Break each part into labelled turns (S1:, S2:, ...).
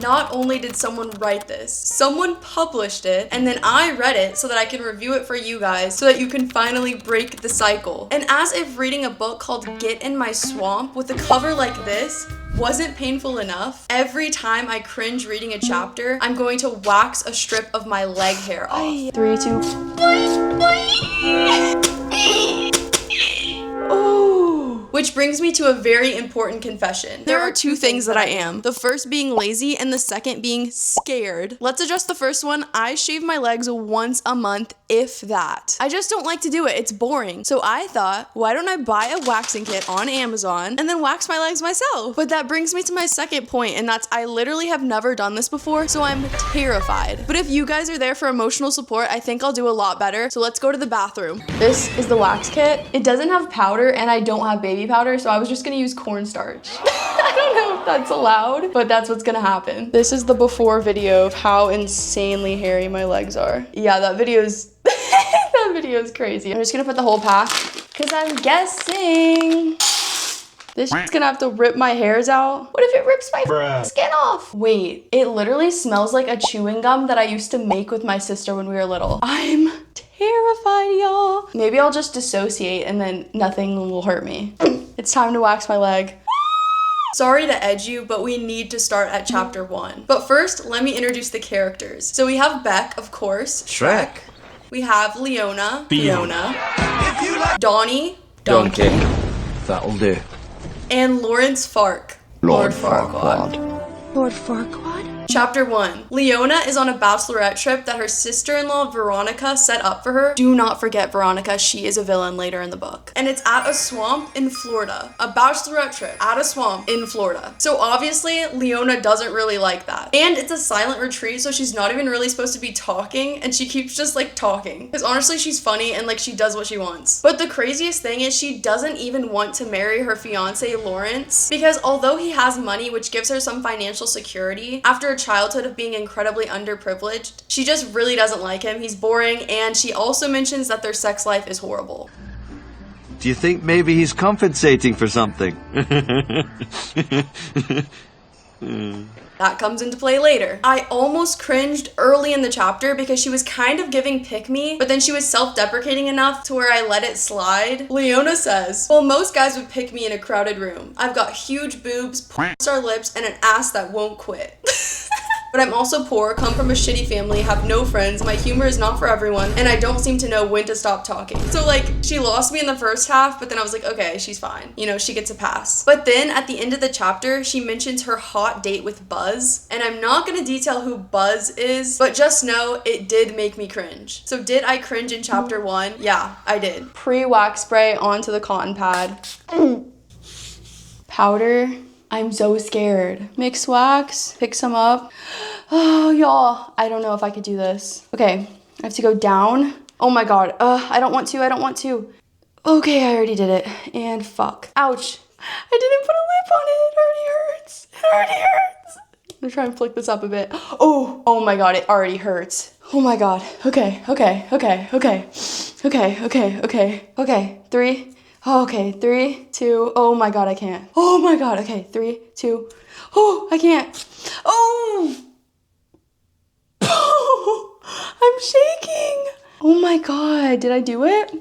S1: Not only did someone write this, someone published it, and then I read it so that I can review it for you guys so that you can finally break the cycle. And as if reading a book called Get in My Swamp with a cover like this wasn't painful enough, every time I cringe reading a chapter, I'm going to wax a strip of my leg hair off. 3, 2. Oh. Which brings me to a very important confession. There are two things that I am. The first being lazy and the second being scared. Let's address the first one. I shave my legs once a month, if that. I just don't like to do it. It's boring. So I thought, why don't I buy a waxing kit on Amazon and then wax my legs myself? But that brings me to my second point, and that's I literally have never done this before, so I'm terrified. But if you guys are there for emotional support, I think I'll do a lot better. So let's go to the bathroom. This is the wax kit. It doesn't have powder and I don't have baby powder, so I was just gonna use cornstarch. I don't know if that's allowed, but that's what's gonna happen. This is the before video of how insanely hairy my legs are. Yeah, that video's that video is crazy. I'm just gonna put the whole pack because I'm guessing this is gonna have to rip my hairs out. What if it rips my skin off? Wait, it literally smells like a chewing gum that I used to make with my sister when we were little. I'm terrified, y'all. Maybe I'll just dissociate and then nothing will hurt me. It's time to wax my leg. Sorry to edge you, but we need to start at chapter 1. But first, let me introduce the characters. So we have Beck, of course.
S2: Shrek.
S1: We have Leona.
S2: Fiona.
S1: Donnie.
S2: Donkey. That'll do.
S1: And Lawrence Fark.
S2: Lord Farquaad.
S3: Lord Farquaad?
S1: Chapter 1. Leona is on a bachelorette trip that her sister-in-law Veronica set up for her. Do not forget Veronica, she is a villain later in the book. And it's at a swamp in Florida. A bachelorette trip at a swamp in Florida. So obviously, Leona doesn't really like that. And it's a silent retreat, so she's not even really supposed to be talking, and she keeps just like talking. Because honestly, she's funny and like she does what she wants. But the craziest thing is she doesn't even want to marry her fiance Lawrence, because although he has money, which gives her some financial security, after a childhood of being incredibly underprivileged, she just really doesn't like him. He's boring, and she also mentions that their sex life is horrible.
S2: Do you think maybe he's compensating for something?
S1: That comes into play later. I almost cringed early in the chapter because she was kind of giving pick me, but then she was self-deprecating enough to where I let it slide. Leona says, well, most guys would pick me in a crowded room. I've got huge boobs, star lips, and an ass that won't quit. But I'm also poor, come from a shitty family, have no friends, my humor is not for everyone, and I don't seem to know when to stop talking. So like, she lost me in the first half, but then I was like, okay, she's fine. You know, she gets a pass. But then at the end of the chapter, she mentions her hot date with Buzz, and I'm not gonna detail who Buzz is, but just know it did make me cringe. So did I cringe in chapter 1? Yeah, I did. Pre-wax spray onto the cotton pad. Powder. I'm so scared. Mix wax, pick some up. Oh, y'all, I don't know if I could do this. Okay, I have to go down. Oh my God, I don't want to. Okay, I already did it, and fuck. Ouch, I didn't put a lip on it, it already hurts. I'm gonna try and flick this up a bit. Oh my God, it already hurts. Oh my God, okay. 3, 2, oh my God, I can't. Oh my God, okay, 3, 2, oh, I can't. Oh, I'm shaking. Oh my God, did I do it?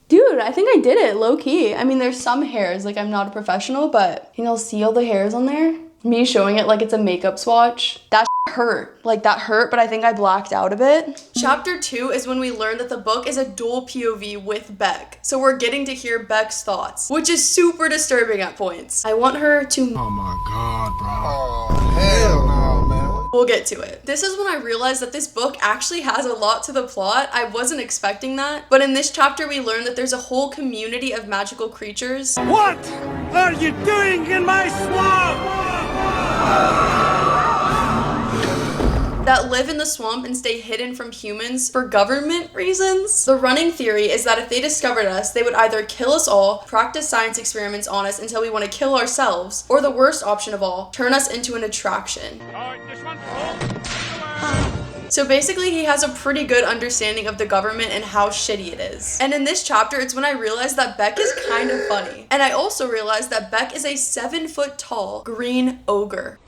S1: Dude, I think I did it, low key. I mean, there's some hairs, like I'm not a professional, but you know, see all the hairs on there? Me showing it like it's a makeup swatch. That hurt. Like that hurt, but I think I blacked out a bit. Chapter 2 is when we learn that the book is a dual POV with Beck. So we're getting to hear Beck's thoughts, which is super disturbing at points. I want her to—
S4: oh my God, bro. Oh, hell no, man.
S1: We'll get to it. This is when I realized that this book actually has a lot to the plot. I wasn't expecting that. But in this chapter, we learn that there's a whole community of magical creatures.
S4: What are you doing in my swamp?
S1: That live in the swamp and stay hidden from humans for government reasons. The running theory is that if they discovered us, they would either kill us all, practice science experiments on us until we want to kill ourselves, or the worst option of all, turn us into an attraction. So basically, he has a pretty good understanding of the government and how shitty it is. And in this chapter, it's when I realized that Beck is kind of funny. And I also realized that Beck is a 7 foot tall green ogre.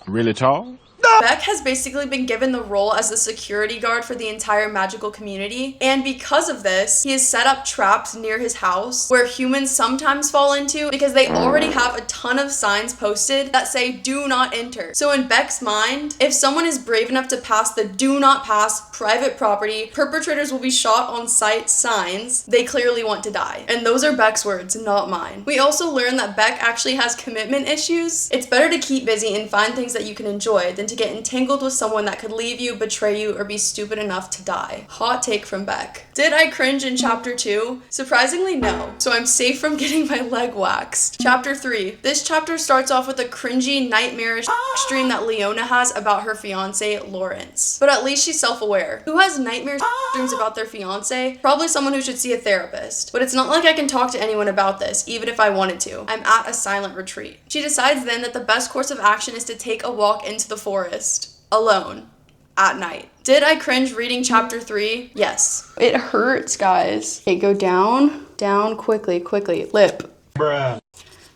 S5: Really tall?
S1: Beck has basically been given the role as the security guard for the entire magical community, and because of this, he has set up traps near his house where humans sometimes fall into because they already have a ton of signs posted that say do not enter. So in Beck's mind, if someone is brave enough to pass the do not pass private property, perpetrators will be shot on sight signs, they clearly want to die. And those are Beck's words, not mine. We also learn that Beck actually has commitment issues. It's better to keep busy and find things that you can enjoy than to get entangled with someone that could leave you, betray you, or be stupid enough to die. Hot take from Beck. Did I cringe in chapter 2? Surprisingly, no. So I'm safe from getting my leg waxed. Chapter 3. This chapter starts off with a cringy, nightmarish dream that Leona has about her fiance, Lawrence. But at least she's self-aware. Who has nightmare dreams about their fiance? Probably someone who should see a therapist. But it's not like I can talk to anyone about this, even if I wanted to. I'm at a silent retreat. She decides then that the best course of action is to take a walk into the forest. Alone. At night. Did I cringe reading chapter 3? Yes. It hurts, guys. Okay, go down. Down quickly. Lip.
S5: Bruh.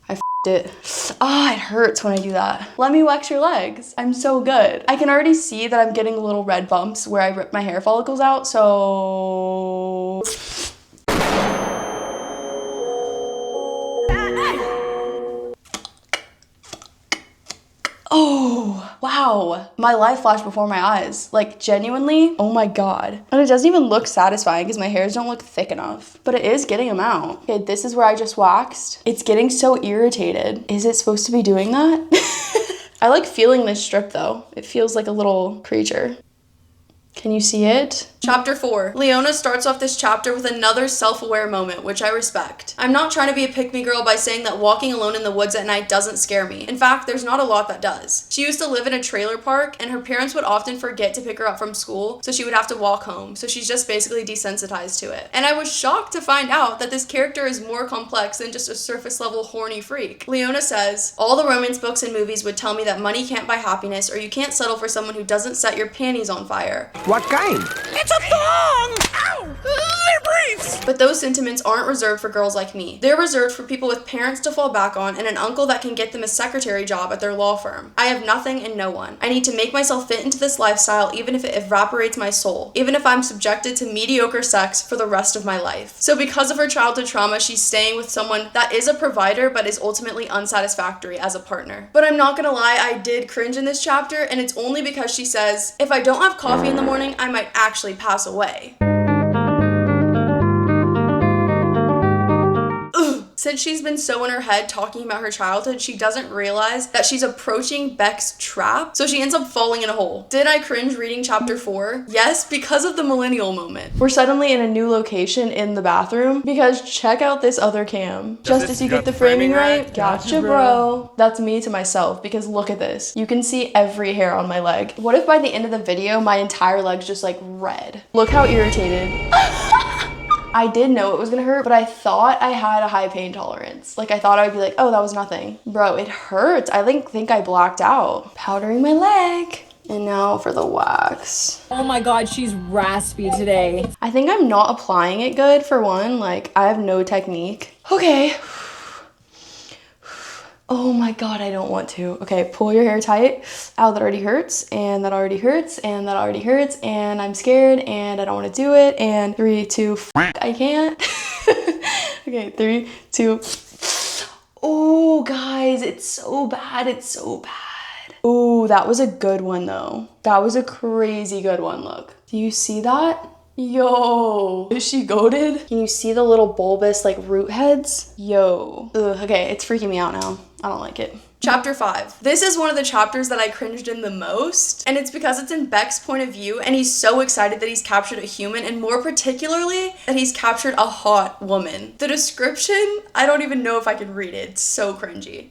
S1: I f***ed it. Ah, it hurts when I do that. Let me wax your legs. I'm so good. I can already see that I'm getting little red bumps where I rip my hair follicles out, so... Oh, wow. My life flashed before my eyes. Like, genuinely, oh my god. And it doesn't even look satisfying because my hairs don't look thick enough. But it is getting them out. Okay, this is where I just waxed. It's getting so irritated. Is it supposed to be doing that? I like feeling this strip though. It feels like a little creature. Can you see it? Chapter 4. Leona starts off this chapter with another self-aware moment, which I respect. I'm not trying to be a pick-me girl by saying that walking alone in the woods at night doesn't scare me. In fact, there's not a lot that does. She used to live in a trailer park, and her parents would often forget to pick her up from school, so she would have to walk home, so she's just basically desensitized to it. And I was shocked to find out that this character is more complex than just a surface-level horny freak. Leona says, all the romance books and movies would tell me that money can't buy happiness, or you can't settle for someone who doesn't set your panties on fire.
S5: What kind?
S3: It's a thong! Ow! They're briefs!
S1: But those sentiments aren't reserved for girls like me. They're reserved for people with parents to fall back on and an uncle that can get them a secretary job at their law firm. I have nothing and no one. I need to make myself fit into this lifestyle even if it evaporates my soul, even if I'm subjected to mediocre sex for the rest of my life. So because of her childhood trauma, she's staying with someone that is a provider but is ultimately unsatisfactory as a partner. But I'm not gonna lie, I did cringe in this chapter, and it's only because she says, if I don't have coffee in the morning, I might actually pass away. Since she's been so in her head talking about her childhood, she doesn't realize that she's approaching Beck's trap, so she ends up falling in a hole. Did I cringe reading chapter 4? Yes, because of the millennial moment. We're suddenly in a new location in the bathroom, because check out this other cam. Just as you get the framing right? Gotcha, bro. That's me to myself, because look at this. You can see every hair on my leg. What if by the end of the video, my entire leg's just like red? Look how irritated. I did know it was gonna hurt, but I thought I had a high pain tolerance. Like, I thought I would be like, oh, that was nothing. Bro, it hurts. I think I blacked out. Powdering my leg. And now for the wax.
S6: Oh my god, she's raspy today.
S1: I think I'm not applying it good, for one. Like, I have no technique. Okay. Oh my god, I don't want to. Okay, pull your hair tight. Ow, that already hurts, and that already hurts, and that already hurts, and I'm scared, and I don't want to do it, and 3, 2, I can't. Okay, 3, 2. Oh, guys, it's so bad, it's so bad. Oh, that was a good one, though. That was a crazy good one, look. Do you see that? Yo, is she goated? Can you see the little bulbous like root heads? Yo. Ugh, okay, it's freaking me out now. I don't like it. Chapter 5. This is one of the chapters that I cringed in the most, and it's because it's in Beck's point of view, and he's so excited that he's captured a human, and more particularly, that he's captured a hot woman. The description, I don't even know if I can read it. It's so cringy.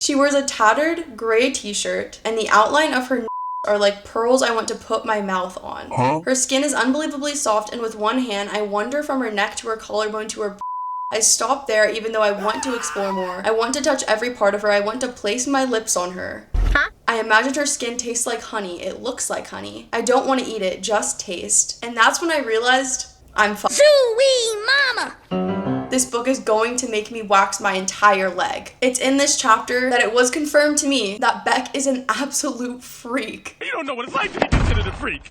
S1: She wears a tattered gray t-shirt, and the outline of her are like pearls I want to put my mouth on. Her skin is unbelievably soft, and with one hand, I wander from her neck to her collarbone to her I stop there even though I want to explore more. I want to touch every part of her. I want to place my lips on her. I imagined her skin tastes like honey. It looks like honey. I don't want to eat it, just taste. And that's when I realized I'm fucked.
S3: Zooey mama!
S1: this book is going to make me wax my entire leg. It's in this chapter that it was confirmed to me that Beck is an absolute freak.
S3: You don't know what it's like to be considered a freak.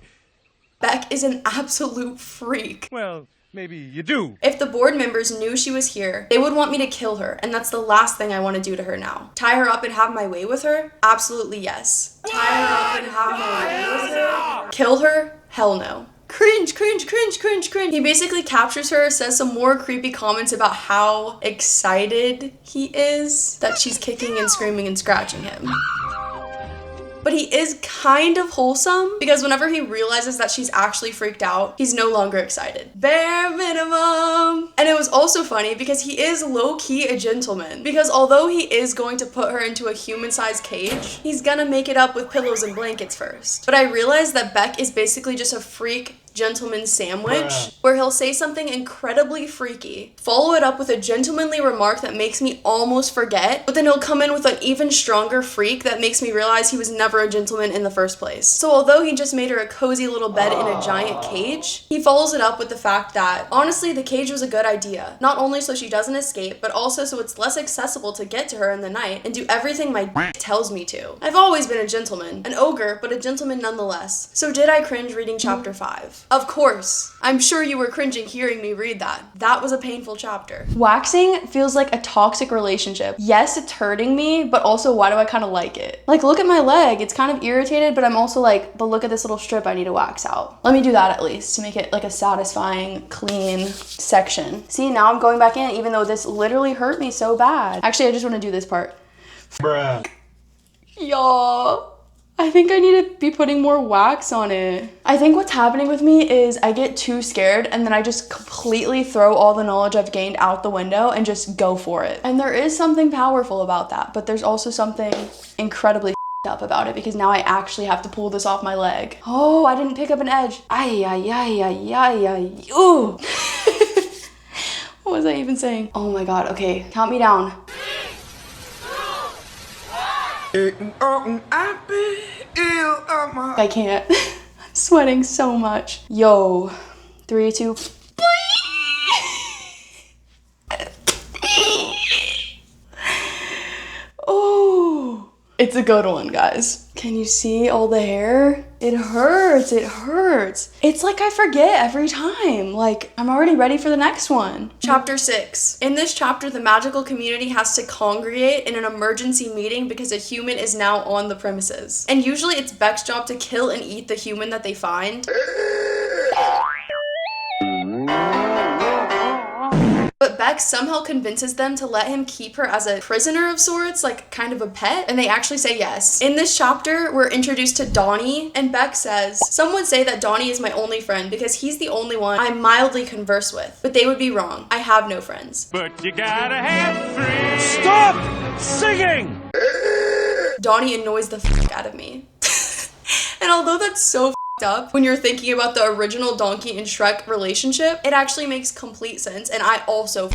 S1: Beck is an absolute freak.
S3: Well, maybe you do.
S1: If the board members knew she was here, they would want me to kill her, and that's the last thing I want to do to her now. Tie her up and have my way with her? Absolutely yes. Tie her up and have my way with her? Kill her? Hell no. Cringe, cringe, cringe, cringe, cringe. He basically captures her, says some more creepy comments about how excited he is that she's kicking and screaming and scratching him. But he is kind of wholesome because whenever he realizes that she's actually freaked out, he's no longer excited. Bare minimum. And it was also funny because he is low-key a gentleman. Because although he is going to put her into a human-sized cage, he's gonna make it up with pillows and blankets first. But I realized that Beck is basically just a freak gentleman sandwich where he'll say something incredibly freaky, follow it up with a gentlemanly remark that makes me almost forget, but then he'll come in with an even stronger freak that makes me realize he was never a gentleman in the first place. So although he just made her a cozy little bed in a giant cage, he follows it up with the fact that honestly the cage was a good idea, not only so she doesn't escape, but also so it's less accessible to get to her in the night and do everything my tells me to. I've always been a gentleman, an ogre, but a gentleman nonetheless. So did I cringe reading chapter 5? Of course. I'm sure you were cringing hearing me read that. That was a painful chapter. Waxing feels like a toxic relationship. Yes, it's hurting me, but also why do I kind of like it? Like, look at my leg. It's kind of irritated, but I'm also like, but look at this little strip I need to wax out. Let me do that at least to make it like a satisfying, clean section. See, now I'm going back in even though this literally hurt me so bad. Actually, I just want to do this part.
S4: Bruh.
S1: Y'all. I think I need to be putting more wax on it. I think what's happening with me is I get too scared and then I just completely throw all the knowledge I've gained out the window and just go for it. And there is something powerful about that, but there's also something incredibly up about it because now I actually have to pull this off my leg. Oh, I didn't pick up an edge. Ay, ay, ay, ay, ay, ay. Ooh. What was I even saying? Oh my God, okay, count me down. I can't. I'm sweating so much. Yo, 3, 2. Oh, it's a good one, guys. Can you see all the hair? It hurts, it hurts. It's like I forget every time. Like, I'm already ready for the next one. Chapter 6. In this chapter, the magical community has to congregate in an emergency meeting because a human is now on the premises. And usually it's Beck's job to kill and eat the human that they find. But Beck somehow convinces them to let him keep her as a prisoner of sorts, like kind of a pet, and they actually say yes. In this chapter, we're introduced to Donnie, and Beck says, "Some would say that Donnie is my only friend because he's the only one I mildly converse with, but they would be wrong. I have no friends."
S3: But you gotta have friends. Stop singing!
S1: Donnie annoys the f*** out of me. And although that's so f***ed up when you're thinking about the original Donkey and Shrek relationship, it actually makes complete sense, and I also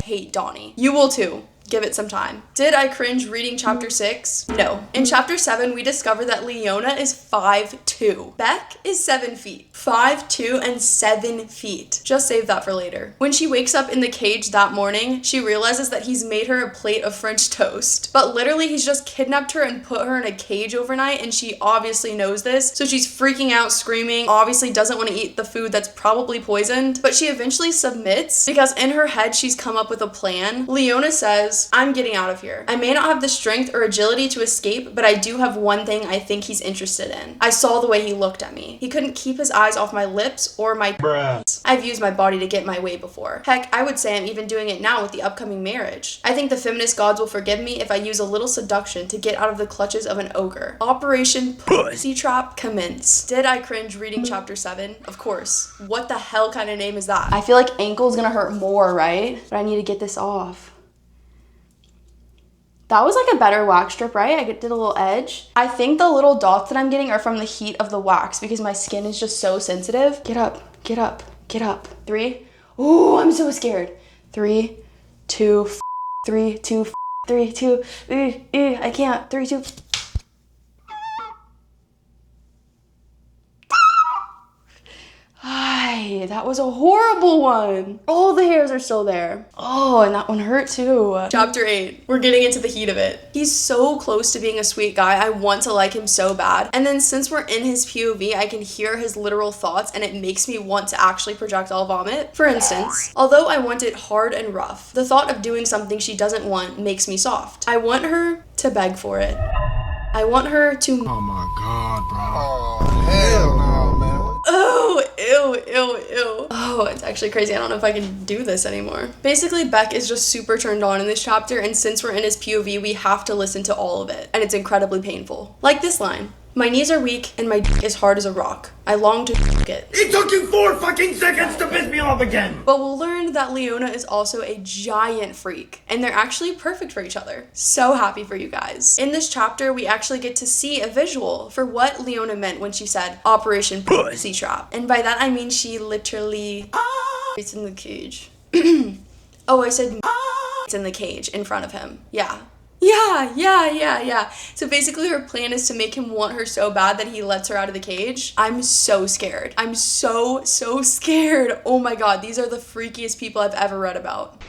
S1: hate Donnie. You will too. Give it some time. Did I cringe reading chapter 6? No. In chapter 7, we discover that Leona is 5'2". Beck is 7 feet. 5'2" and 7 feet. Just save that for later. When she wakes up in the cage that morning, she realizes that he's made her a plate of French toast. But literally, he's just kidnapped her and put her in a cage overnight, and she obviously knows this, so she's freaking out, screaming, obviously doesn't want to eat the food that's probably poisoned, but she eventually submits because in her head, she's come up with a plan. Leona says, "I'm getting out of here. I may not have the strength or agility to escape, but I do have one thing I think he's interested in. I saw the way he looked at me. He couldn't keep his eyes off my lips or my I've used my body to get my way before. Heck, I would say I'm even doing it now with the upcoming marriage. I think the feminist gods will forgive me if I use a little seduction to get out of the clutches of an ogre. Operation Pussy Trap commence." Did I cringe reading chapter 7? Of course. What the hell kind of name is that? I feel like ankle's gonna hurt more, right? But I need to get this off. That was like a better wax strip, right? I did a little edge. I think the little dots that I'm getting are from the heat of the wax because my skin is just so sensitive. Get up, get up, get up. 3. Ooh, I'm so scared. 3, 2, 3, 2, 3, 2. I can't. 3, 2. That That was a horrible one. All the hairs are still there. Oh, and that one hurt too. Chapter 8. We're getting into the heat of it. He's so close to being a sweet guy. I want to like him so bad. And then since we're in his POV, I can hear his literal thoughts and it makes me want to actually projectile vomit. For instance, although I want it hard and rough, the thought of doing something she doesn't want makes me soft. I want her to beg for it. I want her to.
S4: Oh my god, bro. Oh, hell no, man.
S1: Oh, ew. Oh, it's actually crazy. I don't know if I can do this anymore. Basically, Beck is just super turned on in this chapter, and since we're in his POV, we have to listen to all of it, and it's incredibly painful. Like this line. My knees are weak and my dick is hard as a rock. I long to it.
S3: It took you 4 fucking seconds to piss me off again.
S1: But we'll learn that Leona is also a giant freak, and they're actually perfect for each other. So happy for you guys. In this chapter, we actually get to see a visual for what Leona meant when she said Operation Pussy Trap. And by that I mean she literally it's in the cage. Oh, I said it's in the cage in front of him. Yeah. So basically her plan is to make him want her so bad that he lets her out of the cage. I'm so scared. I'm so scared. Oh my god, these are the freakiest people I've ever read about.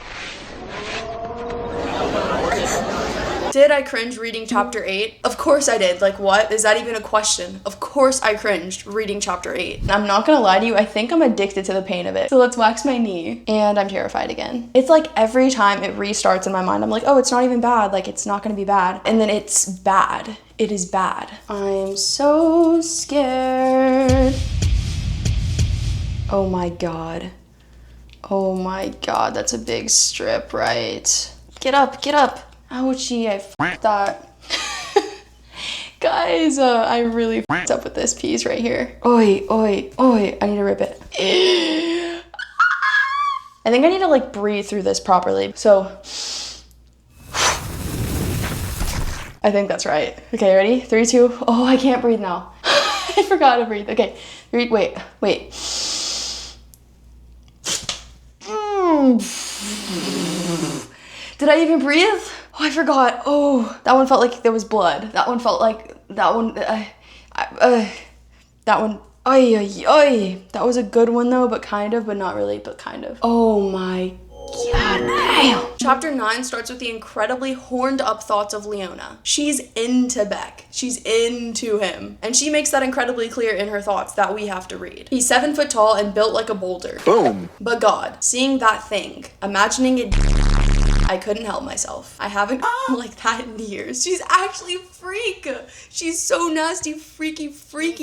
S1: Did I cringe reading chapter 8? Of course I did. Like, what? Is that even a question? Of course I cringed reading chapter 8. I'm not gonna lie to you, I think I'm addicted to the pain of it. So let's wax my knee. And I'm terrified again. It's like every time it restarts in my mind, I'm like, oh, it's not even bad. Like, it's not gonna be bad. And then it's bad. It is bad. I'm so scared. Oh my god. Oh my god, that's a big strip, right? Get up. Ouchie, I f***ed that. Guys, I really f***ed up with this piece right here. Oi, I need to rip it. I think I need to like breathe through this properly. So, I think that's right. Okay, ready? 3, 2, oh, I can't breathe now. I forgot to breathe. Okay, wait. Did I even breathe? Oh, I forgot. Oh, that one felt like there was blood. That one felt like, that one. That was a good one though, but not really, but kind of. Oh my god, damn. Chapter 9 starts with the incredibly horned up thoughts of Leona. She's into Beck. She's into him. And she makes that incredibly clear in her thoughts that we have to read. He's 7 foot tall and built like a boulder.
S2: Boom.
S1: But God, seeing that thing, imagining it, I couldn't help myself. I haven't like that in years. She's actually a freak. She's so nasty, freaky freak.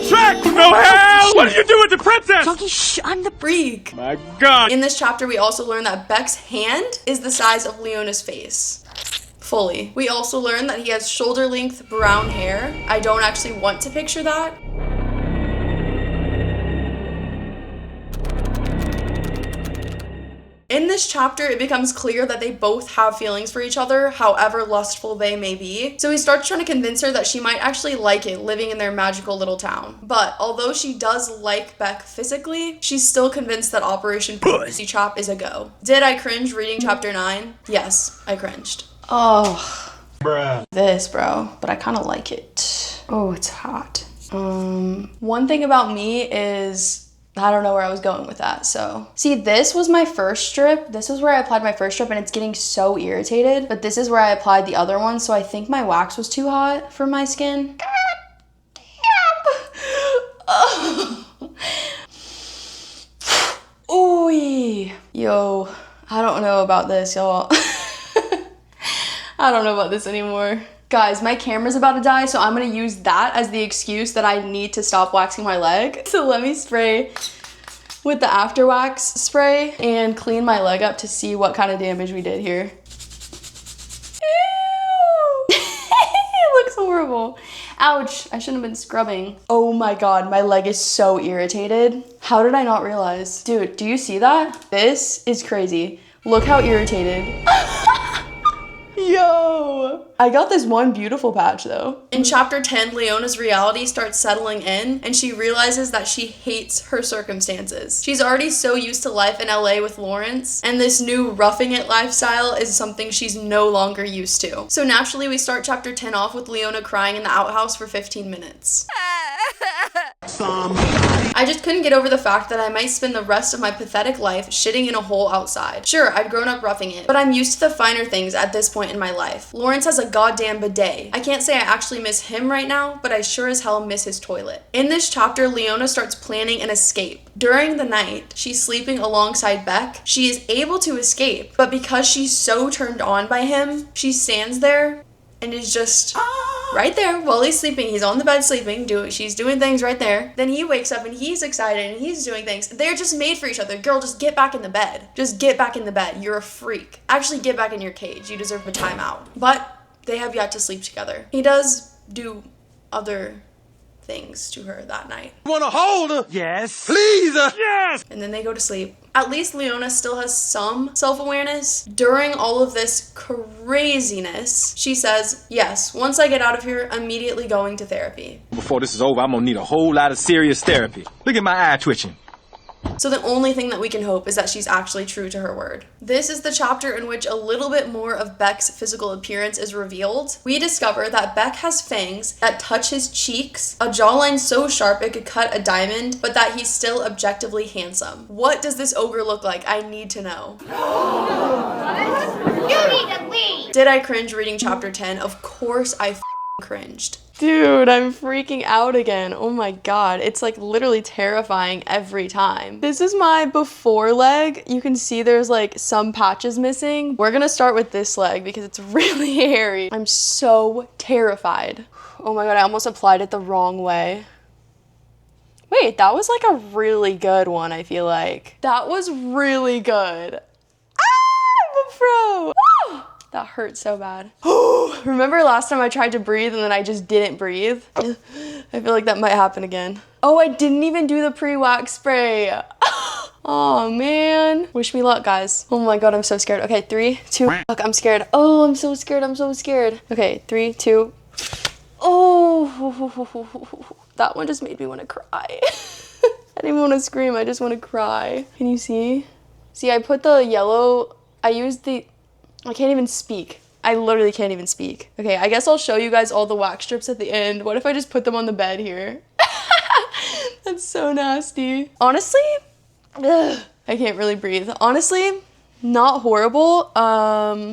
S3: Shrek, no hell! What did you do with the princess?
S1: Chunky, shh, I'm the freak.
S3: My god.
S1: In this chapter, we also learn that Beck's hand is the size of Leona's face. Fully. We also learn that he has shoulder-length brown hair. I don't actually want to picture that. In this chapter, it becomes clear that they both have feelings for each other, however lustful they may be. So he starts trying to convince her that she might actually like it living in their magical little town. But although she does like Beck physically, she's still convinced that Operation Pussy Trap is a go. Did I cringe reading chapter 9? Yes, I cringed. Oh, bruh. This, bro. But I kind of like it. Oh, it's hot. One thing about me is I don't know where I was going with that, so. See, this was my first strip. This is where I applied my first strip and it's getting so irritated, but this is where I applied the other one, so I think my wax was too hot for my skin. Ooh, yo, I don't know about this, y'all. I don't know about this anymore. Guys, my camera's about to die, so I'm gonna use that as the excuse that I need to stop waxing my leg. So let me spray with the after wax spray and clean my leg up to see what kind of damage we did here. Ew! It looks horrible. Ouch, I shouldn't have been scrubbing. Oh my god, my leg is so irritated. How did I not realize? Dude, do you see that? This is crazy. Look how irritated. Yo! I got this one beautiful patch though. In chapter 10, Leona's reality starts settling in and she realizes that she hates her circumstances. She's already so used to life in LA with Lawrence, and this new roughing it lifestyle is something she's no longer used to. So naturally, we start chapter 10 off with Leona crying in the outhouse for 15 minutes. I just couldn't get over the fact that I might spend the rest of my pathetic life shitting in a hole outside. Sure, I'd grown up roughing it, but I'm used to the finer things at this point in my life. Lawrence has a goddamn bidet. I can't say I actually miss him right now, but I sure as hell miss his toilet. In this chapter, Leona starts planning an escape. During the night, she's sleeping alongside Beck. She is able to escape, but because she's so turned on by him, she stands there and is just right there while he's sleeping. He's on the bed sleeping, she's doing things right there. Then he wakes up and he's excited and he's doing things. They're just made for each other. Girl, just get back in the bed. Just get back in the bed. You're a freak. Actually, get back in your cage. You deserve a timeout. But they have yet to sleep together. He does do other things to her that night.
S3: Wanna hold her?
S2: Yes.
S3: Please? Yes!
S1: And then they go to sleep. At least Leona still has some self-awareness. During all of this craziness, she says, yes, once I get out of here, immediately going to therapy.
S3: Before this is over, I'm gonna need a whole lot of serious therapy. Look at my eye twitching.
S1: So the only thing that we can hope is that she's actually true to her word. This is the chapter in which a little bit more of Beck's physical appearance is revealed. We discover that Beck has fangs that touch his cheeks, a jawline so sharp it could cut a diamond, but that he's still objectively handsome. What does this ogre look like? I need to know.
S5: You need to leave!
S1: Did I cringe reading chapter 10? Of course I cringed. Dude, I'm freaking out again. Oh my god. It's like literally terrifying every time. This is my before leg. You can see there's like some patches missing. We're gonna start with this leg because it's really hairy. I'm so terrified. Oh my god, I almost applied it the wrong way. Wait, that was like a really good one, I feel like. That was really good. I'm a pro! Woo! That hurt so bad. Remember last time I tried to breathe and then I just didn't breathe? I feel like that might happen again. Oh, I didn't even do the pre-wax spray. Oh man. Wish me luck, guys. Oh my god, I'm so scared. Okay, 3, 2, fuck, I'm scared. Oh, I'm so scared, I'm so scared. Okay, 3, 2. Oh, that one just made me want to cry. I didn't even want to scream, I just want to cry. Can you see? See, I put the yellow, I used the, I can't even speak. I literally can't even speak. Okay, I guess I'll show you guys all the wax strips at the end. What if I just put them on the bed here? That's so nasty. Honestly, ugh, I can't really breathe. Honestly, not horrible.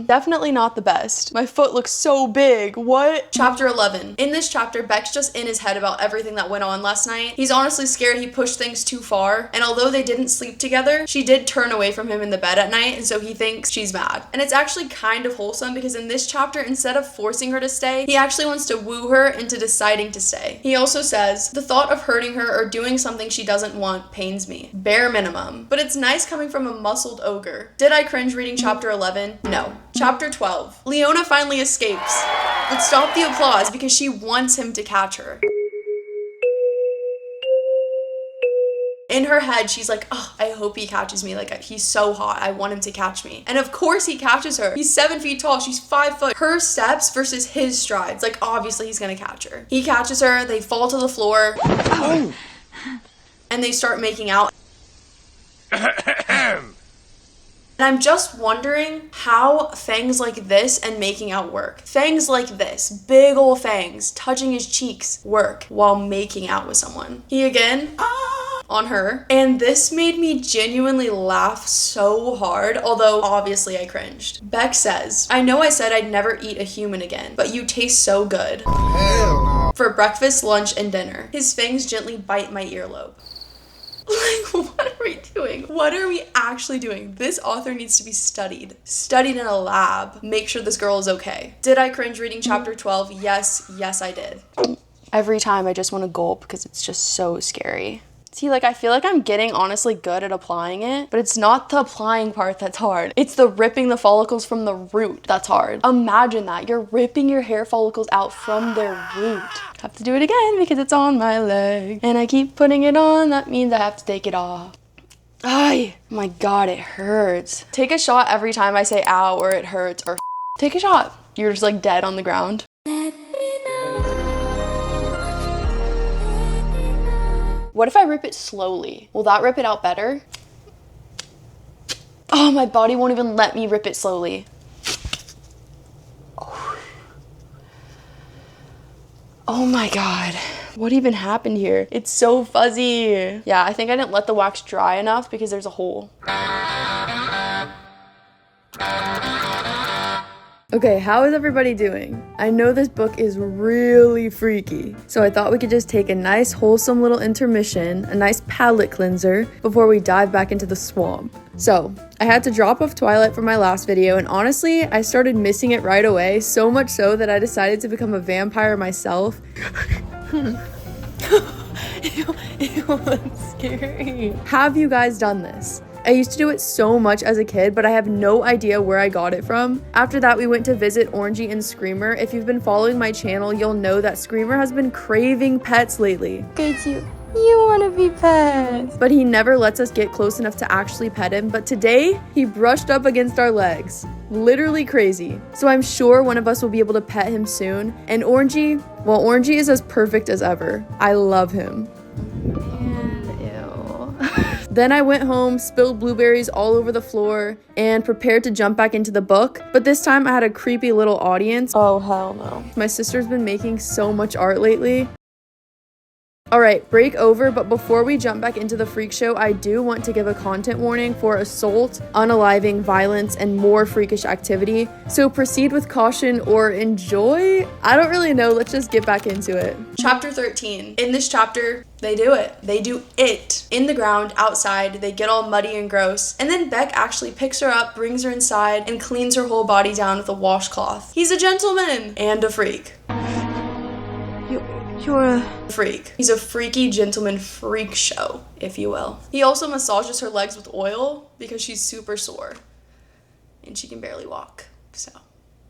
S1: Definitely not the best. My foot looks so big. What? Chapter 11. In this chapter, Beck's just in his head about everything that went on last night. He's honestly scared he pushed things too far. And although they didn't sleep together, she did turn away from him in the bed at night. And so he thinks she's mad. And it's actually kind of wholesome because in this chapter, instead of forcing her to stay, he actually wants to woo her into deciding to stay. He also says, the thought of hurting her or doing something she doesn't want pains me. Bare minimum. But it's nice coming from a muscled ogre. Did I cringe reading chapter 11? No. Chapter 12. Leona finally escapes. But stop the applause because she wants him to catch her. In her head, she's like, oh, I hope he catches me. Like, he's so hot. I want him to catch me. And of course he catches her. He's 7 feet tall. She's 5 foot. Her steps versus his strides. Like, obviously he's gonna catch her. He catches her. They fall to the floor. Oh. And they start making out. And I'm just wondering how fangs like this and making out work. Fangs like this, big ol' fangs, touching his cheeks, work while making out with someone. He again, on her. And this made me genuinely laugh so hard, although obviously I cringed. Beck says, I know I said I'd never eat a human again, but you taste so good.
S4: Hell no.
S1: For breakfast, lunch, and dinner. His fangs gently bite my earlobe. Like, what are we doing? What are we actually doing? This author needs to be studied. Studied in a lab. Make sure this girl is okay. Did I cringe reading chapter 12? Yes, I did. Every time I just want to gulp because it's just so scary. See, like, I feel like I'm getting honestly good at applying it, but it's not the applying part that's hard. It's the ripping the follicles from the root that's hard. Imagine that. You're ripping your hair follicles out from their root. Have to do it again because it's on my leg. And I keep putting it on. That means I have to take it off. Ay, my God, it hurts. Take a shot every time I say ow or it hurts or Take a shot. You're just like dead on the ground. What if I rip it slowly? Will that rip it out better? Oh, my body won't even let me rip it slowly. Oh my God. What even happened here? It's so fuzzy. Yeah, I think I didn't let the wax dry enough because there's a hole. Okay, how is everybody doing? I know this book is really freaky, so I thought we could just take a nice wholesome little intermission, a nice palate cleanser, before we dive back into the swamp. So, I had to drop off Twilight from my last video, and honestly, I started missing it right away, so much so that I decided to become a vampire myself. Ew, that's scary. Have you guys done this? I used to do it so much as a kid, but I have no idea where I got it from. After that, we went to visit Orangey and Screamer. If you've been following my channel, you'll know that Screamer has been craving pets lately. Good, you want to be pets. But he never lets us get close enough to actually pet him. But today, he brushed up against our legs. Literally crazy. So I'm sure one of us will be able to pet him soon. And Orangey, well, Orangey is as perfect as ever. I love him. Then I went home, spilled blueberries all over the floor, and prepared to jump back into the book. But this time I had a creepy little audience. Oh, hell no. My sister's been making so much art lately. Alright, break over, but before we jump back into the freak show, I do want to give a content warning for assault, unaliving, violence, and more freakish activity. So proceed with caution or enjoy? I don't really know, let's just get back into it. Chapter 13. In this chapter, they do it. They do it. In the ground, outside, they get all muddy and gross, and then Beck actually picks her up, brings her inside, and cleans her whole body down with a washcloth. He's a gentleman and a freak. You're a freak. He's a freaky gentleman freak show, if you will. He also massages her legs with oil because she's super sore and she can barely walk. So,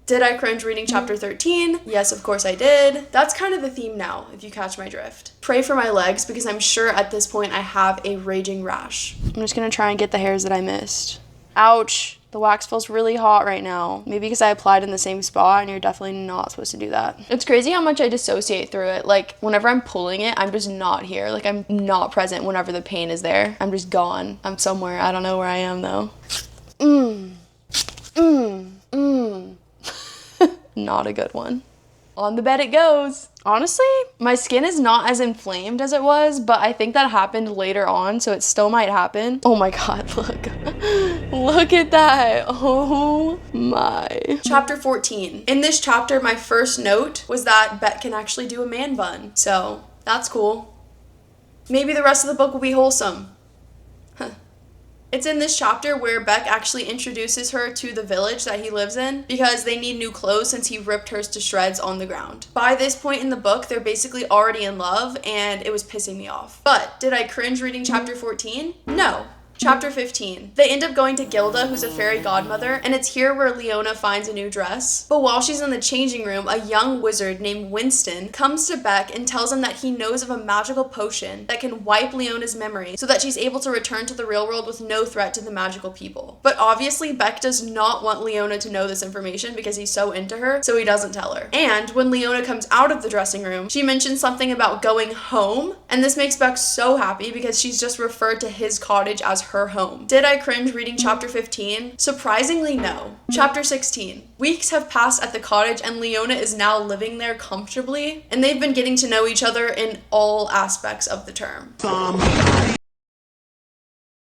S1: did I cringe reading chapter 13? Yes, of course I did. That's kind of the theme now, if you catch my drift. Pray for my legs because I'm sure at this point I have a raging rash. I'm just gonna try and get the hairs that I missed. Ouch. The wax feels really hot right now. Maybe because I applied in the same spot and you're definitely not supposed to do that. It's crazy how much I dissociate through it. Like, whenever I'm pulling it, I'm just not here. Like, I'm not present whenever the pain is there. I'm just gone. I'm somewhere. I don't know where I am, though. Not a good one. On the bed it goes. Honestly, my skin is not as inflamed as it was, but I think that happened later on, so it still might happen. Oh my God, look. Look at that. Oh my. Chapter 14. In this chapter, my first note was that Beck can actually do a man bun, so that's cool. Maybe the rest of the book will be wholesome. Huh. It's in this chapter where Beck actually introduces her to the village that he lives in because they need new clothes since he ripped hers to shreds on the ground. By this point in the book, they're basically already in love and it was pissing me off. But did I cringe reading chapter 14? No. Chapter 15. They end up going to Gilda, who's a fairy godmother, and it's here where Leona finds a new dress. But while she's in the changing room, a young wizard named Winston comes to Beck and tells him that he knows of a magical potion that can wipe Leona's memory so that she's able to return to the real world with no threat to the magical people. But obviously, Beck does not want Leona to know this information because he's so into her, so he doesn't tell her. And when Leona comes out of the dressing room, she mentions something about going home, and this makes Beck so happy because she's just referred to his cottage as her home. Did I cringe reading chapter 15? Surprisingly, no. Chapter 16. Weeks have passed at the cottage and Leona is now living there comfortably, and they've been getting to know each other in all aspects of the term.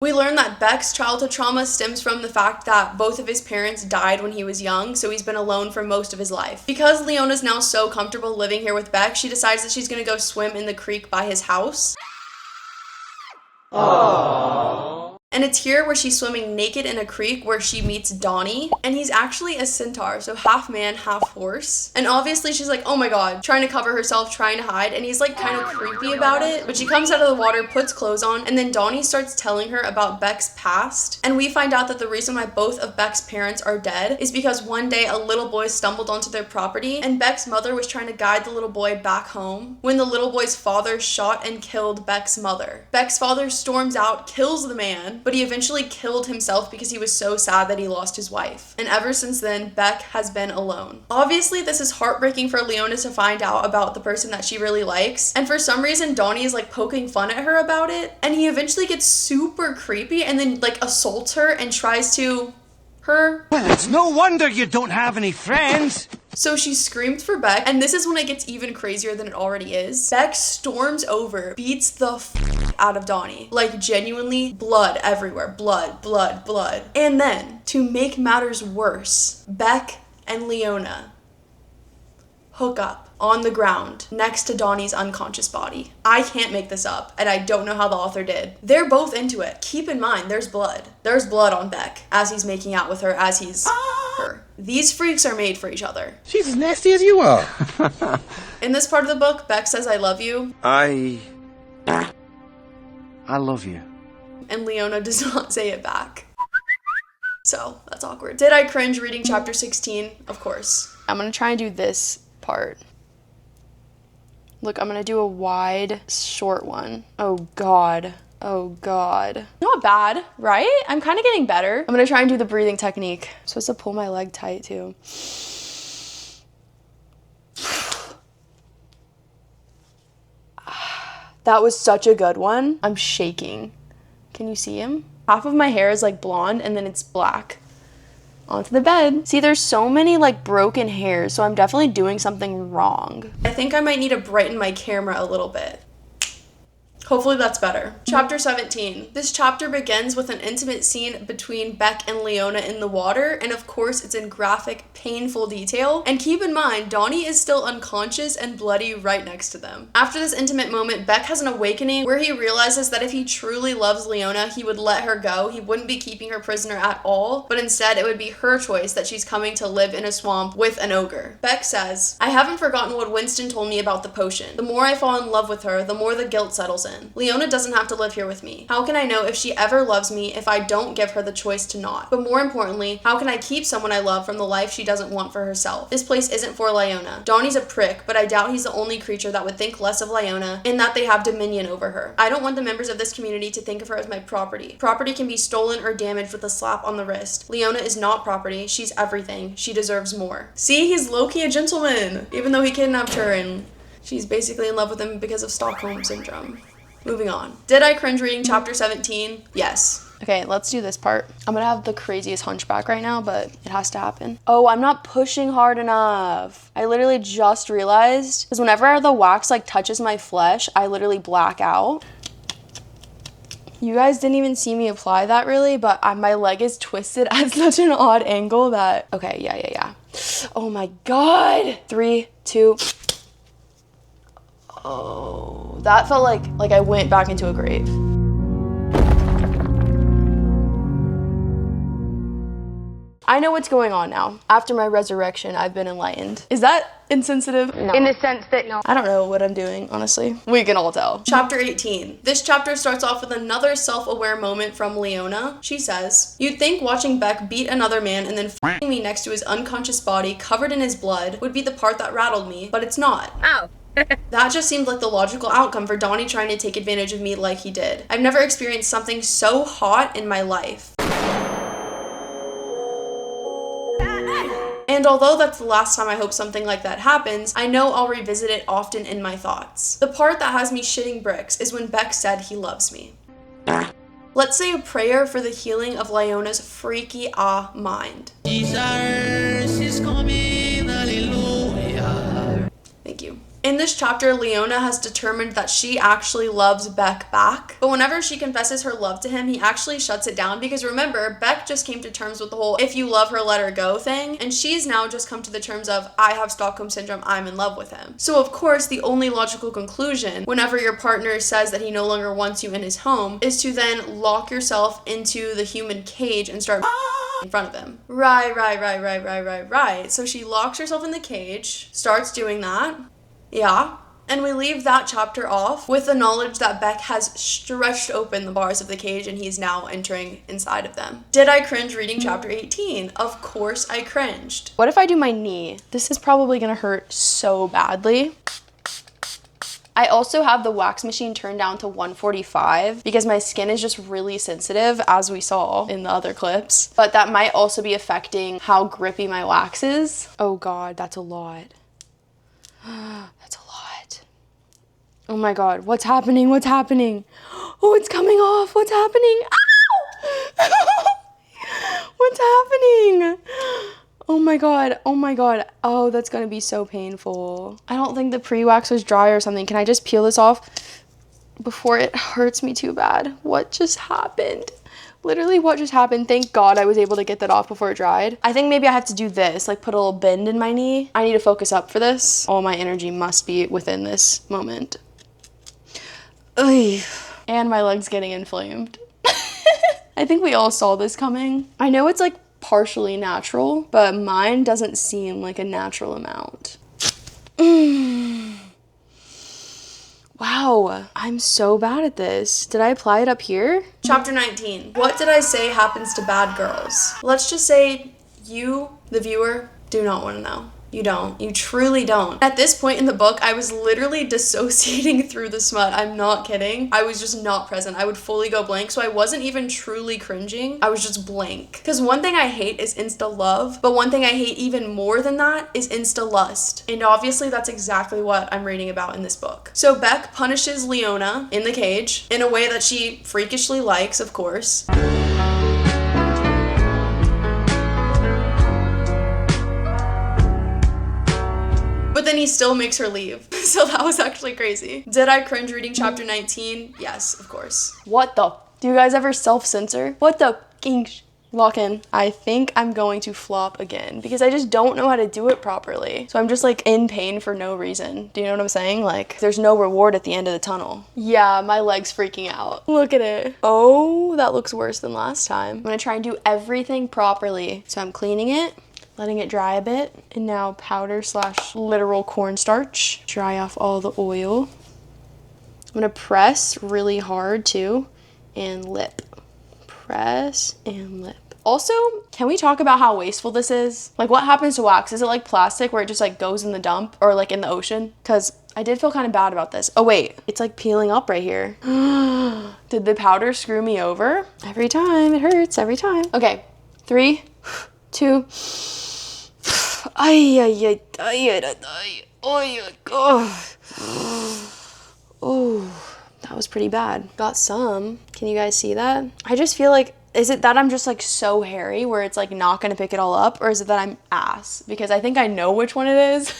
S1: We learn that Beck's childhood trauma stems from the fact that both of his parents died when he was young, so he's been alone for most of his life. Because Leona's now so comfortable living here with Beck, she decides that she's gonna go swim in the creek by his house. Aww. And it's here where she's swimming naked in a creek where she meets Donnie, and he's actually a centaur, so half man, half horse. And obviously she's like, oh my God, trying to cover herself, trying to hide, and he's like kind of creepy about it. But she comes out of the water, puts clothes on, and then Donnie starts telling her about Beck's past. And we find out that the reason why both of Beck's parents are dead is because one day a little boy stumbled onto their property, and Beck's mother was trying to guide the little boy back home when the little boy's father shot and killed Beck's mother. Beck's father storms out, kills the man, but he eventually killed himself because he was so sad that he lost his wife. And ever since then, Beck has been alone. Obviously, this is heartbreaking for Leona to find out about the person that she really likes, and for some reason, Donnie is like poking fun at her about it, and he eventually gets super creepy and then like assaults her and tries to her.
S3: Well, it's no wonder you don't have any friends.
S1: So she screams for Beck, and this is when it gets even crazier than it already is. Beck storms over, beats the out of Donnie. Like, genuinely, blood everywhere. Blood, blood, blood. And then, to make matters worse, Beck and Leona hook up on the ground next to Donnie's unconscious body. I can't make this up, and I don't know how the author did. They're both into it. Keep in mind, there's blood. There's blood on Beck as he's making out with her, as he's her. These freaks are made for each other.
S3: She's as nasty as you are.
S1: In this part of the book, Beck says, "I love you."
S2: I love you.
S1: And Leona does not say it back. So, that's awkward. Did I cringe reading chapter 16? Of course. I'm gonna try and do this part. Look, I'm gonna do a wide, short one. Oh God. Oh God. Not bad, right? I'm kind of getting better. I'm gonna try and do the breathing technique. I'm supposed to pull my leg tight too. That was such a good one. I'm shaking. Can you see him? Half of my hair is like blonde and then it's black. Onto the bed. See, there's so many like broken hairs, so I'm definitely doing something wrong. I think I might need to brighten my camera a little bit. Hopefully that's better. Chapter 17. This chapter begins with an intimate scene between Beck and Leona in the water, and of course it's in graphic, painful detail. And keep in mind, Donnie is still unconscious and bloody right next to them. After this intimate moment, Beck has an awakening where he realizes that if he truly loves Leona, he would let her go. He wouldn't be keeping her prisoner at all, but instead it would be her choice that she's coming to live in a swamp with an ogre. Beck says, "I haven't forgotten what Winston told me about the potion. The more I fall in love with her, the more the guilt settles in. Leona doesn't have to live here with me. How can I know if she ever loves me if I don't give her the choice to not? But more importantly, how can I keep someone I love from the life she doesn't want for herself? This place isn't for Leona. Donnie's a prick, but I doubt he's the only creature that would think less of Leona in that they have dominion over her. I don't want the members of this community to think of her as my property. Property can be stolen or damaged with a slap on the wrist. Leona is not property. She's everything. She deserves more." See, he's low-key a gentleman, even though he kidnapped her and she's basically in love with him because of Stockholm Syndrome. Moving on. Did I cringe reading chapter 17? Yes. Okay, let's do this part. I'm gonna have the craziest hunchback right now, but it has to happen. Oh, I'm not pushing hard enough. I literally just realized, because whenever the wax like touches my flesh, I literally black out. You guys didn't even see me apply that really, but my leg is twisted at such an odd angle that, okay, yeah. Oh my God. 3, 2. Oh, that felt like I went back into a grave. I know what's going on now. After my resurrection, I've been enlightened. Is that insensitive?
S5: No. In the sense that no.
S1: I don't know what I'm doing, honestly. We can all tell. Chapter 18. This chapter starts off with another self-aware moment from Leona. She says, "You'd think watching Beck beat another man and then f***ing me next to his unconscious body covered in his blood would be the part that rattled me, but it's not."
S5: Oh.
S1: That just seemed like the logical outcome for Donnie trying to take advantage of me like he did. I've never experienced something so hot in my life. And although that's the last time I hope something like that happens, I know I'll revisit it often in my thoughts. The part that has me shitting bricks is when Beck said he loves me. Let's say a prayer for the healing of Leona's freaky mind.
S3: Jesus is coming, hallelujah.
S1: Thank you. In this chapter, Leona has determined that she actually loves Beck back. But whenever she confesses her love to him, he actually shuts it down because remember, Beck just came to terms with the whole if you love her, let her go thing. And she's now just come to the terms of I have Stockholm Syndrome, I'm in love with him. So of course, the only logical conclusion whenever your partner says that he no longer wants you in his home is to then lock yourself into the human cage and start in front of him. Right. So she locks herself in the cage, starts doing that. Yeah, and we leave that chapter off with the knowledge that Beck has stretched open the bars of the cage and he's now entering inside of them. Did I cringe reading chapter 18? Of course I cringed. What if I do my knee? This is probably gonna hurt so badly. I also have the wax machine turned down to 145 because my skin is just really sensitive, as we saw in the other clips. But that might also be affecting how grippy my wax is. Oh God, that's a lot. That's a lot. Oh my God, what's happening? What's happening? Oh, it's coming off. What's happening? Ow! What's happening? Oh my God. Oh my God. Oh, that's gonna be so painful. I don't think the pre-wax was dry or something. Can I just peel this off before it hurts me too bad? What just happened? Literally, what just happened? Thank God I was able to get that off before it dried. I think maybe I have to do this, like put a little bend in my knee. I need to focus up for this. All my energy must be within this moment. Ugh. And my leg's getting inflamed. I think we all saw this coming. I know it's like partially natural, but mine doesn't seem like a natural amount. Wow, I'm so bad at this. Did I apply it up here? Chapter 19. What did I say happens to bad girls? Let's just say you, the viewer, do not want to know. You don't. You truly don't. At this point in the book, I was literally dissociating through the smut. I'm not kidding. I was just not present. I would fully go blank, so I wasn't even truly cringing. I was just blank. Because one thing I hate is insta-love, but one thing I hate even more than that is insta-lust. And obviously that's exactly what I'm reading about in this book. So Beck punishes Leona in the cage in a way that she freakishly likes, of course. But then he still makes her leave. So that was actually crazy. Did I cringe reading chapter 19? Yes, of course. What the? Do you guys ever self-censor? What the? Lock in. I think I'm going to flop again because I just don't know how to do it properly. So I'm just like in pain for no reason. Do you know what I'm saying? Like there's no reward at the end of the tunnel. Yeah, my leg's freaking out. Look at it. Oh, that looks worse than last time. I'm gonna try and do everything properly. So I'm cleaning it, letting it dry a bit, and now powder / literal cornstarch. Dry off all the oil. I'm gonna press really hard too, and lip. Press and lip. Also, can we talk about how wasteful this is? Like what happens to wax? Is it like plastic where it just like goes in the dump or like in the ocean? Because I did feel kind of bad about this. Oh wait, it's like peeling up right here. Did the powder screw me over? Every time, it hurts every time. Okay, 3, 2, oh, that was pretty bad. Got some. Can you guys see that? I just feel like, is it that I'm just like so hairy where it's like not gonna pick it all up, or is it that I'm ass? Because I think I know which one it is.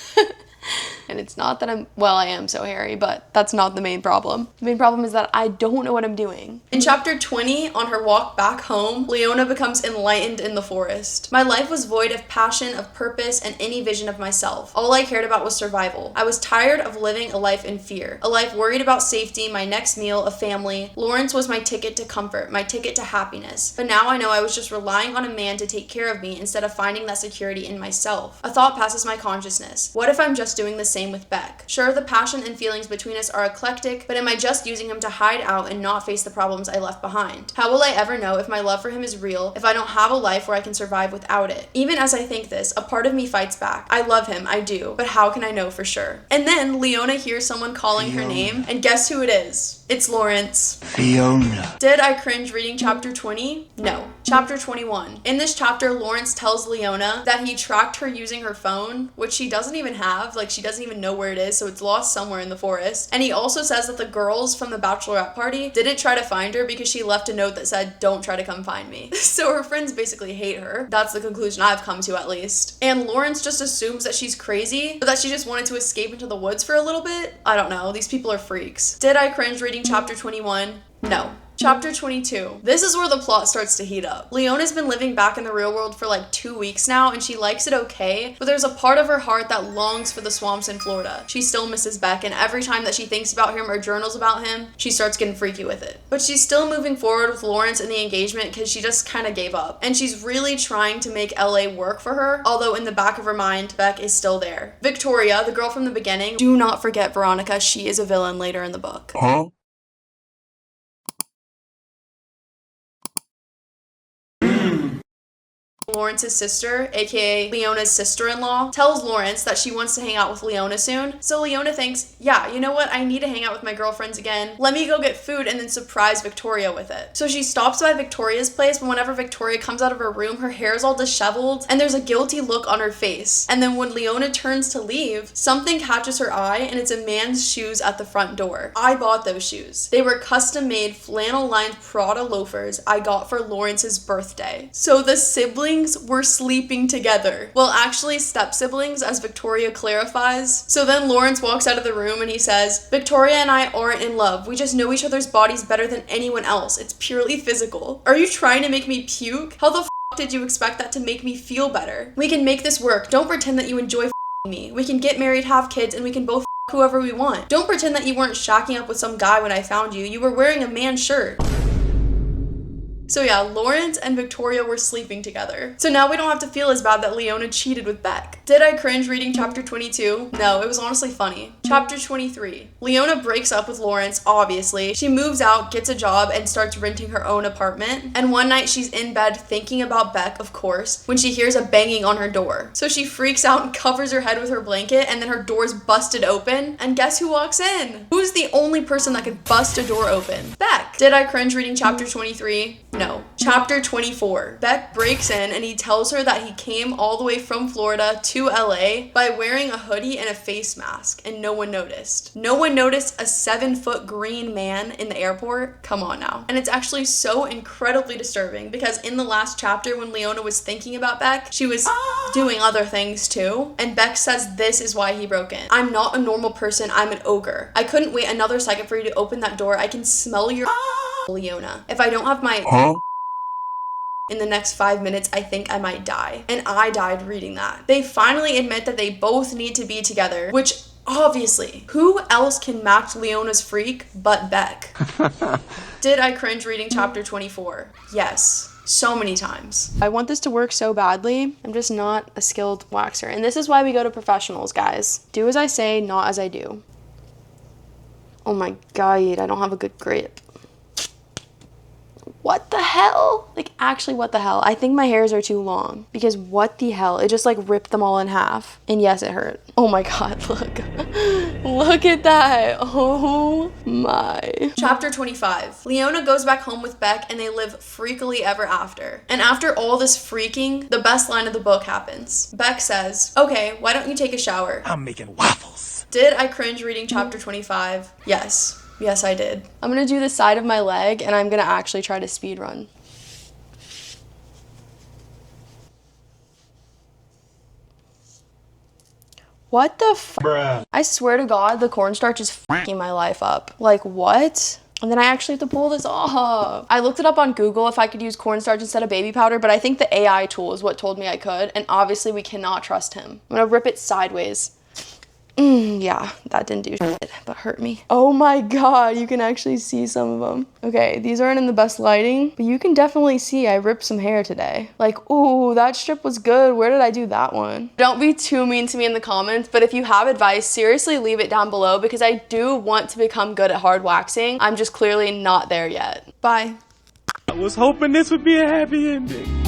S1: And it's not that I am so hairy, but that's not the main problem. The main problem is that I don't know what I'm doing. In chapter 20, on her walk back home, Leona becomes enlightened in the forest. My life was void of passion, of purpose, and any vision of myself. All I cared about was survival. I was tired of living a life in fear, a life worried about safety, my next meal, a family. Lawrence was my ticket to comfort, my ticket to happiness. But now I know I was just relying on a man to take care of me instead of finding that security in myself. A thought passes my consciousness. What if I'm just doing the same with Beck? Sure, the passion and feelings between us are eclectic, but am I just using him to hide out and not face the problems I left behind? How will I ever know if my love for him is real, if I don't have a life where I can survive without it? Even as I think this, a part of me fights back. I love him, I do, but how can I know for sure? And then Leona hears someone calling her name, and guess who it is? It's Lawrence.
S2: Fiona.
S1: Did I cringe reading chapter 20? No. Chapter 21. In this chapter, Lawrence tells Leona that he tracked her using her phone, which she doesn't even have. Like, she doesn't even know where it is, so it's lost somewhere in the forest. And he also says that the girls from the bachelorette party didn't try to find her because she left a note that said, "Don't try to come find me." So her friends basically hate her. That's the conclusion I've come to, at least. And Lawrence just assumes that she's crazy, but that she just wanted to escape into the woods for a little bit. I don't know. These people are freaks. Did I cringe reading chapter 21? No. Chapter 22. This is where the plot starts to heat up. Leona's been living back in the real world for like 2 weeks now, and she likes it okay, but there's a part of her heart that longs for the swamps in Florida. She still misses Beck, and every time that she thinks about him or journals about him, she starts getting freaky with it. But she's still moving forward with Lawrence and the engagement because she just kind of gave up. And she's really trying to make LA work for her, although in the back of her mind, Beck is still there. Victoria, the girl from the beginning, do not forget Veronica. She is a villain later in the book.
S2: Huh?
S1: Lawrence's sister, aka Leona's sister-in-law, tells Lawrence that she wants to hang out with Leona soon. So Leona thinks, yeah, you know what? I need to hang out with my girlfriends again. Let me go get food and then surprise Victoria with it. So she stops by Victoria's place, but whenever Victoria comes out of her room, her hair's all disheveled and there's a guilty look on her face. And then when Leona turns to leave, something catches her eye and it's a man's shoes at the front door. I bought those shoes. They were custom-made flannel-lined Prada loafers I got for Lawrence's birthday. So the siblings were sleeping together. Well, actually step-siblings, as Victoria clarifies. So then Lawrence walks out of the room and he says, Victoria and I aren't in love. We just know each other's bodies better than anyone else. It's purely physical. Are you trying to make me puke? How the f*** did you expect that to make me feel better? We can make this work. Don't pretend that you enjoy f***ing me. We can get married, have kids, and we can both f*** whoever we want. Don't pretend that you weren't shacking up with some guy when I found you. You were wearing a man's shirt. So yeah, Lawrence and Victoria were sleeping together. So now we don't have to feel as bad that Leona cheated with Beck. Did I cringe reading chapter 22? No, it was honestly funny. Chapter 23. Leona breaks up with Lawrence, obviously. She moves out, gets a job, and starts renting her own apartment. And one night she's in bed thinking about Beck, of course, when she hears a banging on her door. So she freaks out and covers her head with her blanket, and then her door's busted open. And guess who walks in? Who's the only person that could bust a door open? Beck. Did I cringe reading chapter 23? No. Chapter 24. Beck breaks in and he tells her that he came all the way from Florida to LA by wearing a hoodie and a face mask, and no one noticed. No one noticed a 7-foot green man in the airport? Come on now. And it's actually so incredibly disturbing because in the last chapter when Leona was thinking about Beck, she was doing other things too. And Beck says this is why he broke in. I'm not a normal person, I'm an ogre. I couldn't wait another second for you to open that door. I can smell your Leona. If I don't have my in the next 5 minutes, I think I might die. And I died reading that. They finally admit that they both need to be together, which obviously, who else can match Leona's freak but Beck? Did I cringe reading chapter 24? Yes. So many times. I want this to work so badly. I'm just not a skilled waxer. And this is why we go to professionals, guys. Do as I say, not as I do. Oh my god, I don't have a good grip. What the hell? Like, actually, what the hell? I think my hairs are too long because what the hell? It just like ripped them all in half. And yes, it hurt. Oh my god, look. Look at that. Oh my. Chapter 25. Leona goes back home with Beck and they live freakily ever after. And after all this freaking, the best line of the book happens. Beck says, okay, why don't you take a shower?
S3: I'm making waffles.
S1: Did I cringe reading chapter 25? Yes. Yes, I did. I'm gonna do the side of my leg and I'm gonna actually try to speed run. What the f? Bruh. I swear to God, the cornstarch is f***ing my life up. Like, what? And then I actually have to pull this off. I looked it up on Google if I could use cornstarch instead of baby powder, but I think the AI tool is what told me I could, and obviously we cannot trust him. I'm gonna rip it sideways. Yeah, that didn't do shit, but hurt me. Oh my god, you can actually see some of them. Okay, these aren't in the best lighting, but you can definitely see I ripped some hair today. Like, ooh, that strip was good. Where did I do that one? Don't be too mean to me in the comments, but if you have advice, seriously leave it down below because I do want to become good at hard waxing. I'm just clearly not there yet. Bye.
S3: I was hoping this would be a happy ending.